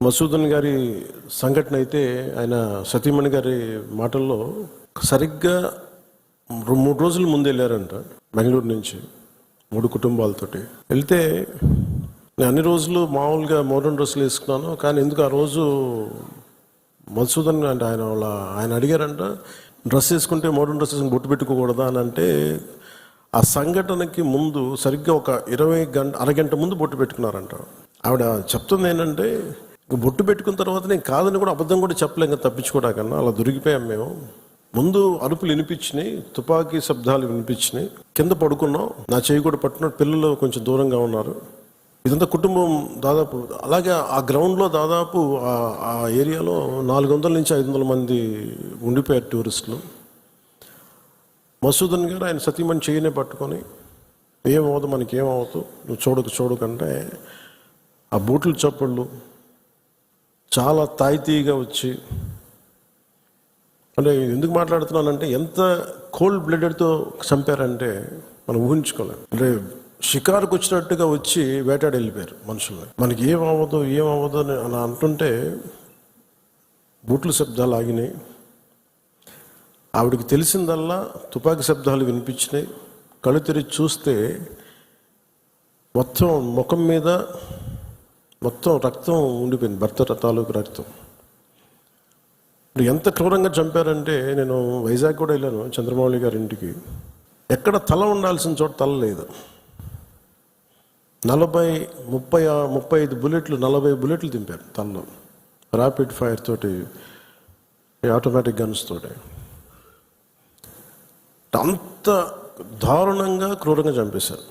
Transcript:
మసూదన్ గారి సంఘటన అయితే ఆయన సతీమణి గారి మాటల్లో సరిగ్గా 3 రోజుల ముందు వెళ్ళారంట బెంగళూరు నుంచి 3 కుటుంబాలతోటి వెళ్తే నేను అన్ని రోజులు మామూలుగా మోడర్న్ డ్రెస్సులు వేసుకున్నాను. కానీ ఎందుకు ఆ రోజు మసూదన్ అంటే ఆయన అడిగారంట, డ్రెస్ వేసుకుంటే మోడర్న్ డ్రెస్ వేసుకుని బొట్టు పెట్టుకోకూడదా అని. అంటే ఆ సంఘటనకి ముందు సరిగ్గా ఒక అరగంట ముందు బొట్టు పెట్టుకున్నారంట. ఆవిడ చెప్తుంది ఏంటంటే, బొట్టు పెట్టుకున్న తర్వాత నేను కాదని కూడా అబద్ధం కూడా చెప్పలేం కదా, తప్పించుకోవడాకన్నా అలా దొరికిపోయాం మేము. ముందు అరుపులు వినిపించినాయి, తుపాకీ శబ్దాలు వినిపించినాయి, కింద పడుకున్నాం, నా చేయి కూడా పట్టుకున్నాడు, పిల్లలు కొంచెం దూరంగా ఉన్నారు. ఇదంతా కుటుంబం దాదాపు అలాగే ఆ గ్రౌండ్లో దాదాపు ఆ ఏరియాలో 400 నుంచి 500 మంది ఉండిపోయారు టూరిస్టులు. మసూదన్ గారు ఆయన సతీమణి చేయనే పట్టుకొని, ఏమవుదు మనకేమవుతు, నువ్వు చూడకంటే ఆ బూట్లు చప్పుళ్ళు చాలా తాయితీగా వచ్చి, అంటే ఎందుకు మాట్లాడుతున్నానంటే ఎంత కోల్డ్ బ్లడెడ్తో చంపారంటే మనం ఊహించుకోలేం. అంటే షికారుకు వచ్చినట్టుగా వచ్చి వేటాడి వెళ్ళిపోయారు మనుషుల్ని. మనకి ఏమవ్వదు అని అంటుంటే బూట్ల శబ్దాలు ఆగినాయి. ఆవిడకి తెలిసిందల్లా తుపాకీ శబ్దాలు వినిపించినాయి. కళ్ళు తెరిచి చూస్తే మొత్తం ముఖం మీద మొత్తం రక్తం ఉండిపోయింది, భర్త తాలూకు రక్తం. ఎంత క్రూరంగా చంపారంటే, నేను వైజాగ్ కూడా వెళ్ళాను చంద్రమౌళి గారి ఇంటికి. ఎక్కడ తల ఉండాల్సిన చోట తల లేదు. 35 బుల్లెట్లు 40 బుల్లెట్లు దింపారు తలలో, ర్యాపిడ్ ఫైర్ తోటి, ఆటోమేటిక్ గన్స్ తోటి. అంత దారుణంగా క్రూరంగా చంపేశారు.